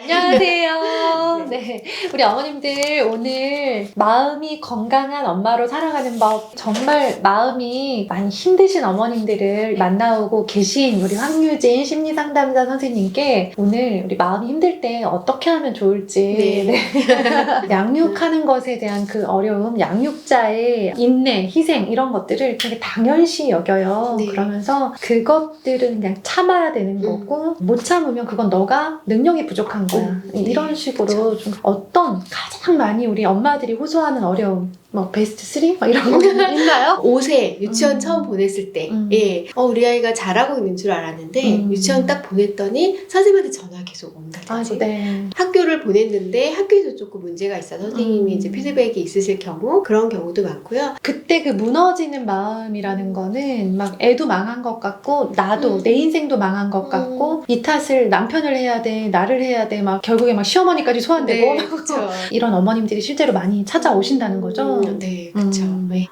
안녕하세요. 네. 우리 어머님들 오늘 마음이 건강한 엄마로 살아가는 법, 정말 마음이 많이 힘드신 어머님들을 만나오고 계신 우리 황유진 심리상담사 선생님께 오늘 우리 마음이 힘들 때 어떻게 하면 좋을지 양육하는 것에 대한 그 어려움, 양육자의 인내, 희생 이런 것들을 되게 당연시 여겨요. 네. 그러면서 그것들은 그냥 참아야 되는 거고 못 참으면 그건 너가 능력이 부족한 거야. 이런 식으로 좀 어떤 가장 많이 우리 엄마들이 호소하는 어려움, 뭐 베스트 3? 막 이런 거 있나요? 5세 유치원 처음 보냈을 때 우리 아이가 잘하고 있는 줄 알았는데 유치원 딱 보냈더니 선생님한테 전화 계속 온다든지 네. 학교를 보냈는데 학교에서 조금 문제가 있어서 선생님이 이제 피드백이 있으실 경우 그런 경우도 많고요. 그때 그 무너지는 마음이라는 거는 막 애도 망한 것 같고 나도 내 인생도 망한 것 같고 이 탓을 남편을 해야 돼, 나를 해야 돼, 막 결국에 막 시어머니까지 소환되고 그렇죠. 이런 어머님들이 실제로 많이 찾아오신다는 거죠. 네, 그렇죠.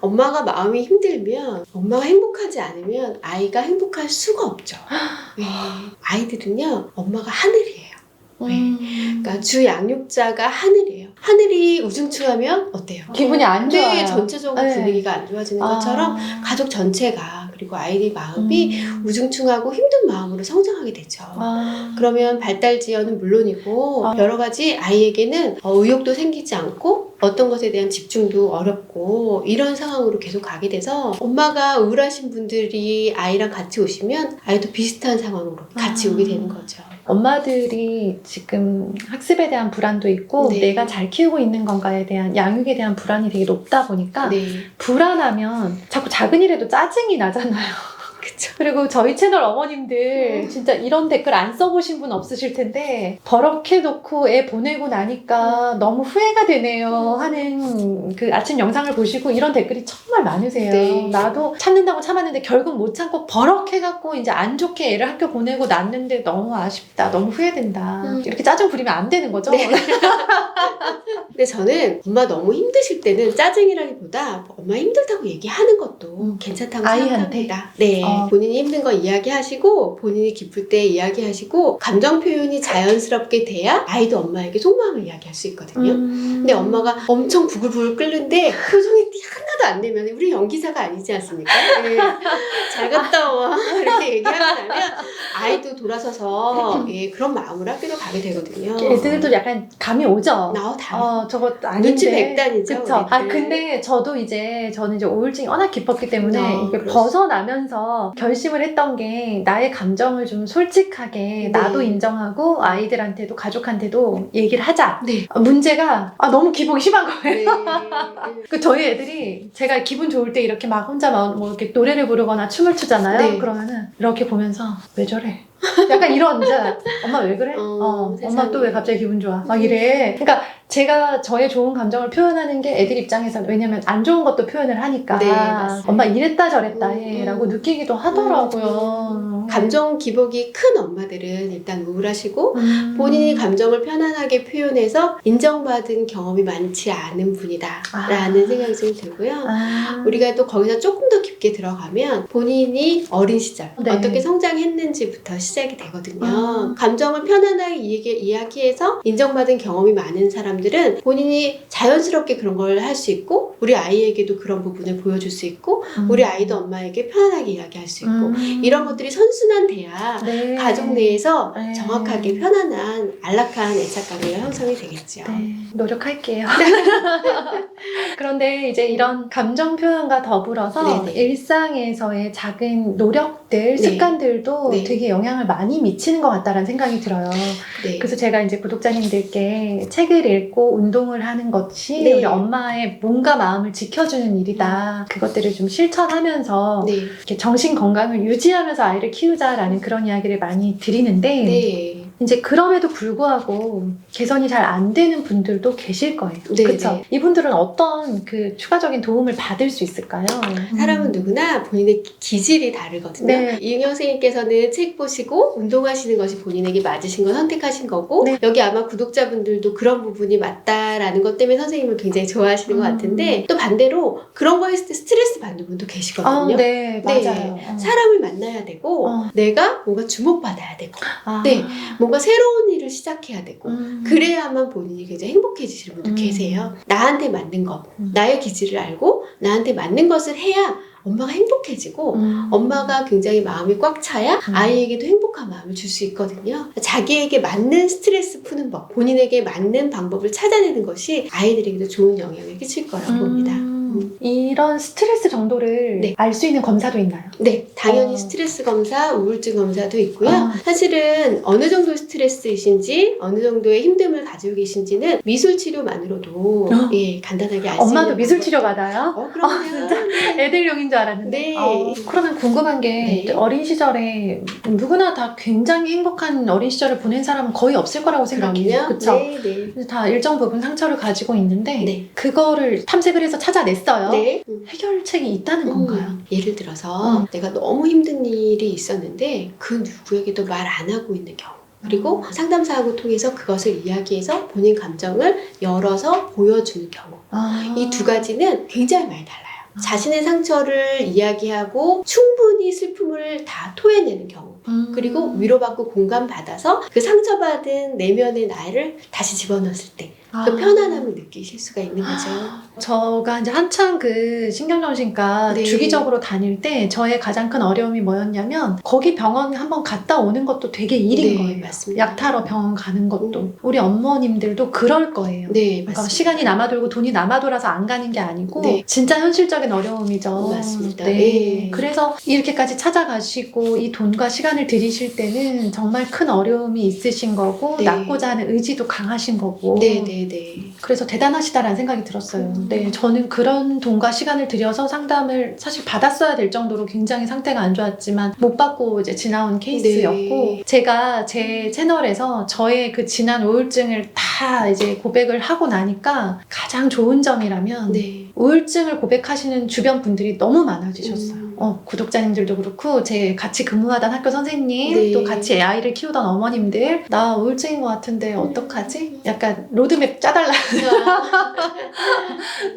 엄마가 마음이 힘들면 엄마가 행복하지 않으면 아이가 행복할 수가 없죠. 아이들은요 엄마가 하늘이에요. 그러니까 주 양육자가 하늘이에요. 하늘이 우중충하면 어때요? 기분이 안 좋아요. 전체적으로 분위기가 안 좋아지는 것처럼 가족 전체가 그리고 아이의 마음이 우중충하고 힘든 마음으로 성장하게 되죠. 그러면 발달 지연은 물론이고 여러 가지 아이에게는 의욕도 생기지 않고 어떤 것에 대한 집중도 어렵고 이런 상황으로 계속 가게 돼서 엄마가 우울하신 분들이 아이랑 같이 오시면 아이도 비슷한 상황으로 같이 오게 되는 거죠. 엄마들이 지금 학습에 대한 불안도 있고 내가 잘 키우고 있는 건가에 대한 양육에 대한 불안이 되게 높다 보니까 불안하면 자꾸 작은 일에도 짜증이 나잖아요. 그쵸. 그리고 저희 채널 어머님들 진짜 이런 댓글 안 써보신 분 없으실 텐데 버럭해놓고 애 보내고 나니까 너무 후회가 되네요 하는 그 아침 영상을 보시고 이런 댓글이 정말 많으세요. 나도 참는다고 참았는데 결국 못 참고 버럭해갖고 이제 안 좋게 애를 학교 보내고 났는데 너무 아쉽다, 너무 후회된다 이렇게 짜증 부리면 안 되는 거죠. 근데 저는 엄마 너무 힘드실 때는 짜증이라기보다 엄마 힘들다고 얘기하는 것도 괜찮다고 생각합니다. 본인이 힘든 거 이야기하시고 본인이 기쁠 때 이야기하시고 감정 표현이 자연스럽게 돼야 아이도 엄마에게 속마음을 이야기할 수 있거든요. 근데 엄마가 엄청 부글부글 끓는데 표정이 하나도 안 내면 우리 연기자가 아니지 않습니까? 잘 갔다 와 이렇게 얘기하면 아이도 돌아서서 그런 마음으로 학교를 가게 되거든요. 애들도 약간 감이 오죠? 저거 아닌데. 눈치 백단이죠. 그쵸. 근데 저는 이제 우울증이 워낙 깊었기 때문에 이게 벗어나면서 결심을 했던 게 나의 감정을 좀 솔직하게 나도 인정하고 아이들한테도 가족한테도 얘기를 하자. 문제가 너무 기복이 심한 거예요. 저희 애들이 제가 기분 좋을 때 이렇게 막 혼자 뭐 이렇게 노래를 부르거나 춤을 추잖아요. 그러면은 이렇게 보면서 왜 저래? 약간 이런 엄마 왜 그래? 엄마 또 왜 갑자기 기분 좋아? 막 이래. 그러니까 제가 저의 좋은 감정을 표현하는 게 애들 입장에서는 왜냐면 안 좋은 것도 표현을 하니까 엄마 이랬다 저랬다 해 라고 느끼기도 하더라고요. 감정 기복이 큰 엄마들은 일단 우울하시고 본인이 감정을 편안하게 표현해서 인정받은 경험이 많지 않은 분이다 라는 생각이 좀 들고요. 우리가 또 거기서 조금 더 깊게 들어가면 본인이 어린 시절 어떻게 성장했는지부터 시작이 되거든요. 감정을 편안하게 이야기해서 인정받은 경험이 많은 사람들은 본인이 자연스럽게 그런 걸 할 수 있고 우리 아이에게도 그런 부분을 보여줄 수 있고 우리 아이도 엄마에게 편안하게 이야기할 수 있고 이런 것들이 선순환돼야 가족 내에서 정확하게 편안한 안락한 애착관계가 형성이 되겠죠. 노력할게요. 그런데 이제 이런 감정 표현과 더불어서 일상에서의 작은 노력들, 습관들도 되게 영향을 많이 미치는 것 같다는 생각이 들어요. 그래서 제가 이제 구독자님들께 책을 읽고 운동을 하는 것이 우리 엄마의 몸과 마음을 지켜주는 일이다. 그것들을 좀 실천하면서 이렇게 정신 건강을 유지하면서 아이를 키우자라는 그런 이야기를 많이 드리는데 이제 그럼에도 불구하고 개선이 잘 안 되는 분들도 계실 거예요. 그렇죠? 이분들은 어떤 그 추가적인 도움을 받을 수 있을까요? 사람은 누구나 본인의 기질이 다르거든요. 이은영 선생님께서는 책 보시고 운동하시는 것이 본인에게 맞으신 걸 선택하신 거고 여기 아마 구독자분들도 그런 부분이 맞다라는 것 때문에 선생님을 굉장히 좋아하시는 것 같은데 또 반대로 그런 거 했을 때 스트레스 받는 분도 계시거든요. 맞아요. 사람을 만나야 되고 내가 뭔가 주목받아야 되고 뭔가 새로운 일을 시작해야 되고 그래야만 본인이 굉장히 행복해지시는 분들 계세요. 나한테 맞는 것, 나의 기질을 알고 나한테 맞는 것을 해야 엄마가 행복해지고 엄마가 굉장히 마음이 꽉 차야 아이에게도 행복한 마음을 줄 수 있거든요. 자기에게 맞는 스트레스 푸는 법, 본인에게 맞는 방법을 찾아내는 것이 아이들에게도 좋은 영향을 끼칠 거라고 봅니다. 이런 스트레스 정도를 네. 알 수 있는 검사도 있나요? 네, 당연히 스트레스 검사, 우울증 검사도 있고요. 사실은 어느 정도의 스트레스이신지 어느 정도의 힘듦을 가지고 계신지는 미술 치료만으로도 예, 간단하게 알 수 있는 엄마도 미술 방법. 치료 받아요? 그럼요. 진짜? 애들용인 줄 알았는데. 네. 그러면 궁금한 게 네. 어린 시절에 누구나 다 굉장히 행복한 어린 시절을 보낸 사람은 거의 없을 거라고 생각해요. 그쵸? 네, 네. 다 일정 부분 상처를 가지고 있는데 네. 그거를 탐색을 해서 찾아냈어요. 네. 해결책이 있다는 건가요? 예를 들어서 내가 너무 힘든 일이 있었는데 그 누구에게도 말 안 하고 있는 경우. 그리고 상담사하고 통해서 그것을 이야기해서 본인 감정을 열어서 보여주는 경우. 이 두 가지는 굉장히 많이 달라요. 자신의 상처를 이야기하고 충분히 슬픔을 다 토해내는 경우. 그리고 위로받고 공감받아서 그 상처받은 내면의 나를 다시 집어넣었을 때 그 편안함을 느끼실 수가 있는 거죠. 저가 이제 한창 그 신경정신과 네. 주기적으로 다닐 때 저의 가장 큰 어려움이 뭐였냐면 거기 병원 한번 갔다 오는 것도 되게 일인 네, 거예요. 맞습니다. 약 타러 병원 가는 것도. 우리 어머님들도 그럴 거예요. 네, 그러니까 맞습니다. 시간이 남아돌고 돈이 남아돌아서 안 가는 게 아니고 네. 진짜 현실적인 어려움이죠. 맞습니다. 네. 네. 그래서 이렇게까지 찾아가시고 이 돈과 시간을 들이실 때는 정말 큰 어려움이 있으신 거고 네. 낫고자 하는 의지도 강하신 거고 네, 네, 네. 그래서 대단하시다라는 생각이 들었어요. 네, 저는 그런 돈과 시간을 들여서 상담을 사실 받았어야 될 정도로 굉장히 상태가 안 좋았지만 못 받고 이제 지나온 케이스였고 네. 제가 제 채널에서 저의 그 지난 우울증을 다 이제 고백을 하고 나니까 가장 좋은 점이라면 네. 우울증을 고백하시는 주변 분들이 너무 많아지셨어요. 구독자님들도 그렇고 제 같이 근무하던 학교 선생님 네. 또 같이 아이를 키우던 어머님들 나 우울증인 것 같은데 어떡하지? 약간 로드맵 짜달라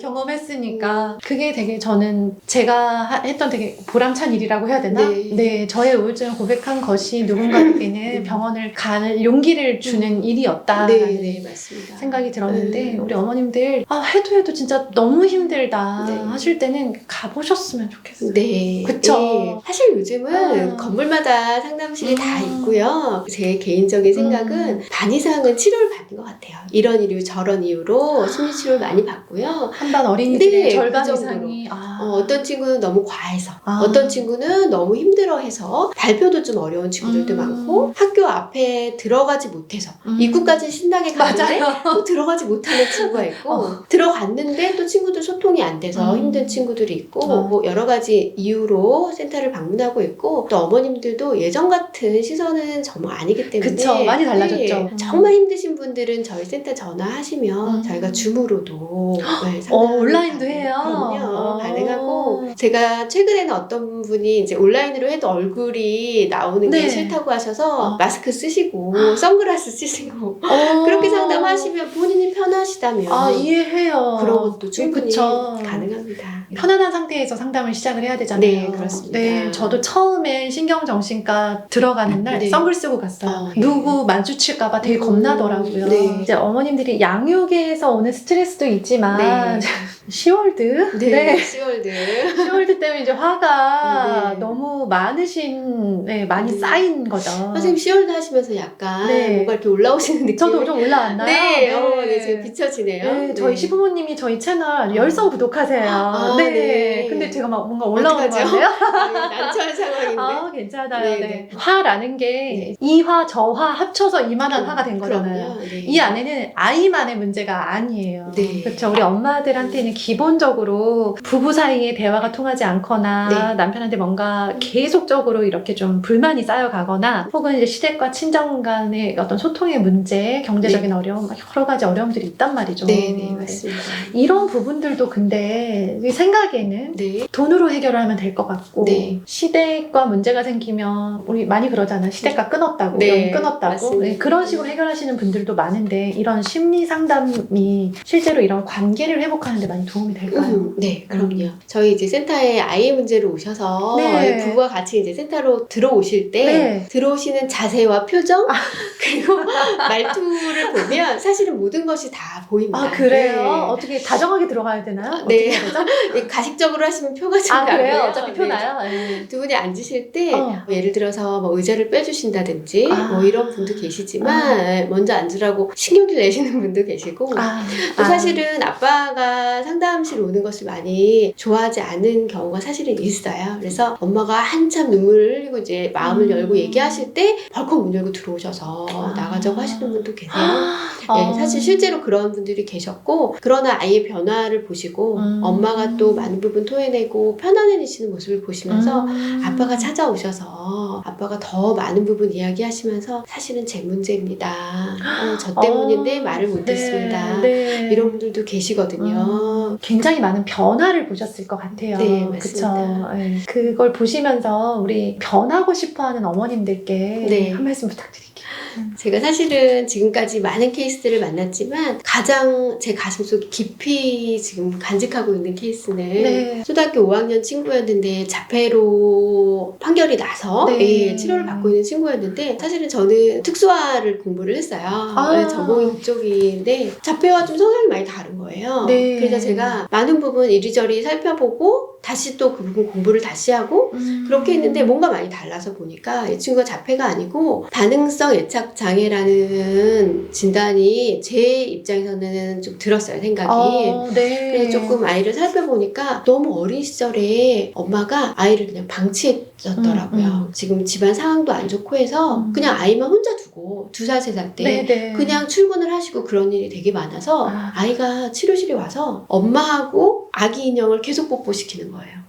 경험했으니까 그게 되게 저는 제가 했던 되게 보람찬 일이라고 해야 되나? 네. 네, 저의 우울증을 고백한 것이 누군가에게는 병원을 갈 용기를 주는 일이었다 네, 네, 맞습니다. 생각이 들었는데 우리 어머님들 해도 진짜 너무 힘들다 네. 하실 때는 가보셨으면 좋겠어요. 네. 그쵸? 네. 사실 요즘은 건물마다 상담실이 다 있고요. 제 개인적인 생각은 반 이상은 치료를 받는 것 같아요. 이런 이유 저런 이유로 심리 치료를 많이 받고요. 한반 어린이들의 네, 절반 그 정도로. 이상이 어떤 친구는 너무 과해서 어떤 친구는 너무 힘들어해서 발표도 좀 어려운 친구들도 많고 학교 앞에 들어가지 못해서 입구까지 신나게 가는데 또 들어가지 못하는 친구가 있고 들어갔는데 또 친구들 소통이 안 돼서 힘든 친구들이 있고 뭐 여러 가지 이유로 센터를 방문하고 있고 또 어머님들도 예전 같은 시선은 정말 아니기 때문에 그쵸, 많이 달라졌죠. 네, 정말 힘드신 분들은 저희 센터 전화하시면 저희가 줌으로도 네, 상담을 온라인도 가능- 해요? 그럼요. 가능하고 제가 최근에는 어떤 분이 이제 온라인으로 해도 얼굴이 나오는 네. 게 싫다고 하셔서 마스크 쓰시고 선글라스 쓰시고 그렇게 상담하시면 본인이 편하시다면 이해해요. 그런 것도 충분히 그쵸. 가능합니다. 편안한 상태에서 상담을 시작을 해야 되잖아요. 네, 그렇습니다. 네, 저도 처음에 신경정신과 들어가는 날 네. 선글 쓰고 갔어요. 네. 누구 마주칠까봐 되게 겁나더라고요. 네. 이제 어머님들이 양육에서 오는 스트레스도 있지만 네. 시월드? 네, 시월드. 시월드 때문에 이제 화가 네. 너무 많으신, 많이 쌓인 거죠. 선생님 시월드 하시면서 약간 네. 뭔가 이렇게 올라오시는 느낌. 저도 좀 올라왔나요? 네, 네, 지금 비춰지네요. 네, 저희 시부모님이 저희 채널 열성 구독하세요. 네. 네. 근데 제가 막 뭔가 올라오는 거 어떡하죠? 같아요? 난처한 상황인데. 괜찮아요. 네, 네. 네. 화라는 게 이화, 저화 합쳐서 이만한 화가 된 거잖아요. 그럼요. 네. 이 안에는 아이만의 문제가 아니에요. 네. 그렇죠. 우리 엄마들한테는 기본적으로 부부 사이에 대화가 통하지 않거나 네. 남편한테 뭔가 계속적으로 이렇게 좀 불만이 쌓여가거나 혹은 이제 시댁과 친정 간의 어떤 소통의 문제, 경제적인 어려움, 여러 가지 어려움들이 있단 말이죠. 네, 네, 맞습니다. 이런 부분들도 근데 생각에는 네. 돈으로 해결하면 될 될 것 같고 네. 시댁과 문제가 생기면 우리 많이 그러잖아요. 시댁과 끊었다고, 네, 끊었다고. 맞습니다. 네, 그런 식으로 해결하시는 분들도 많은데 이런 심리 상담이 실제로 이런 관계를 회복하는 데 많이 도움이 될까요? 네, 그럼요. 저희 이제 센터에 아이 문제로 오셔서 네. 부부와 같이 이제 센터로 들어오실 때 네. 들어오시는 자세와 표정 그리고 말투를 보면 사실은 모든 것이 다 보입니다. 아, 그래요? 네. 어떻게 다정하게 들어가야 되나요? 네. 어떻게 해야 되죠? 네, 가식적으로 하시면 표가 좀 아, 그래요? 나고요. 어차피 네. 표나요? 네. 두 분이 앉으실 때 어. 예를 들어서 뭐 의자를 빼주신다든지 아. 뭐 이런 분도 계시지만 먼저 앉으라고 신경질 내시는 분도 계시고 또 사실은 아빠가 상담실 오는 것을 많이 좋아하지 않은 경우가 사실은 있어요. 그래서 엄마가 한참 눈물을 흘리고 이제 마음을 열고 얘기하실 때 벌컥 문 열고 들어오셔서 나가자고 하시는 분도 계세요. 네, 사실 실제로 그런 분들이 계셨고 그러나 아이의 변화를 보시고 엄마가 또 많은 부분 토해내고 편안해지시는 모습을 보시면서 아빠가 찾아오셔서 아빠가 더 많은 부분 이야기하시면서 사실은 제 문제입니다. 저 때문인데 말을 못했습니다. 네. 이런 분들도 계시거든요. 굉장히 많은 변화를 보셨을 것 같아요. 네, 맞습니다. 그쵸? 네. 그걸 보시면서 우리 변하고 싶어하는 어머님들께 네. 한 말씀 부탁드릴게요. 제가 사실은 지금까지 많은 케이스들을 만났지만 가장 제 가슴속 깊이 지금 간직하고 있는 케이스는 네. 초등학교 5학년 친구였는데 자폐로 판결이 나서 네. 치료를 받고 있는 친구였는데 사실은 저는 특수화를 공부를 했어요. 전공이 그쪽인데 자폐와 좀 성향이 많이 다른 거예요. 네. 그래서 제가 많은 부분 이리저리 살펴보고 다시 또 그 부분 공부를 다시 하고 그렇게 했는데 뭔가 많이 달라서 보니까 이 친구가 자폐가 아니고 반응성 애착 장애라는 진단이 제 입장에서는 좀 들었어요, 생각이. 네. 그래서 조금 아이를 살펴보니까 너무 어린 시절에 엄마가 아이를 그냥 방치했었더라고요. 지금 집안 상황도 안 좋고 해서 그냥 아이만 혼자 두고 2살, 3살 때 네네. 그냥 출근을 하시고 그런 일이 되게 많아서 아이가 치료실에 와서 엄마하고 아기 인형을 계속 뽀뽀시키는 거예요.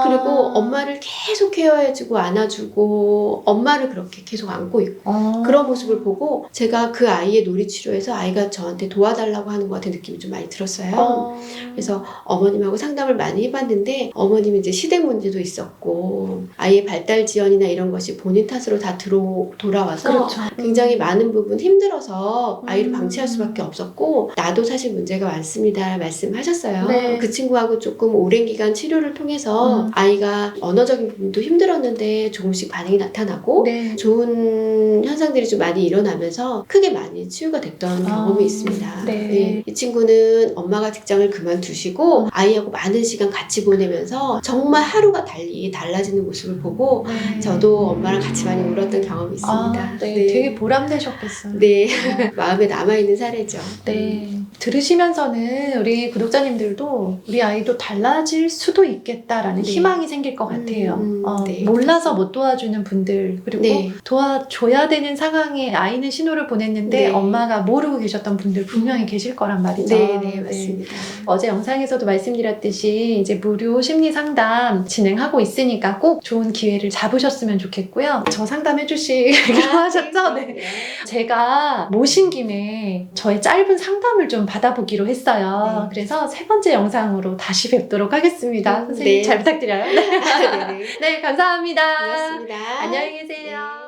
그리고 엄마를 계속 케어해주고 안아주고 엄마를 그렇게 계속 안고 있고 그런 모습을 보고 제가 그 아이의 놀이치료에서 아이가 저한테 도와달라고 하는 것 같은 느낌이 좀 많이 들었어요. 그래서 어머님하고 상담을 많이 해봤는데 어머님이 이제 시댁 문제도 있었고 아이의 발달 지연이나 이런 것이 본인 탓으로 다 돌아와서 그렇죠. 굉장히 많은 부분 힘들어서 아이를 방치할 수밖에 없었고 나도 사실 문제가 많습니다 말씀하셨어요. 네. 그 친구하고 조금 오랜 기간 치료를 통해서 아이가 언어적인 부분도 힘들었는데 조금씩 반응이 나타나고 네. 좋은 현상들이 좀 많이 일어나면서 크게 많이 치유가 됐던 경험이 있습니다. 네. 네. 이 친구는 엄마가 직장을 그만두시고 아이하고 많은 시간 같이 보내면서 정말 하루가 달라지는 모습을 보고 저도 엄마랑 같이 많이 울었던 경험이 있습니다. 네. 되게 보람되셨겠어요. 네. 마음에 남아있는 사례죠. 네. 들으시면서는 우리 구독자님들도 우리 아이도 달라질 수도 있겠다라는 희망이 생길 것 같아요. 네. 몰라서 못 도와주는 분들 그리고 도와줘야 되는 상황에 아이는 신호를 보냈는데 엄마가 모르고 계셨던 분들 분명히 계실 거란 말이죠. 네, 맞습니다. 어제 영상에서도 말씀드렸듯이 이제 무료 심리 상담 진행하고 있으니까 꼭 좋은 기회를 잡으셨으면 좋겠고요. 저 상담해 주시기로 하셨죠? 네. 제가 모신 김에 저의 짧은 상담을 좀 받아보기로 했어요. 그래서 3번째 영상으로 다시 뵙도록 하겠습니다. 선생님 잘 부탁드려요. 네, 네, 감사합니다. 고맙습니다. 안녕히 계세요.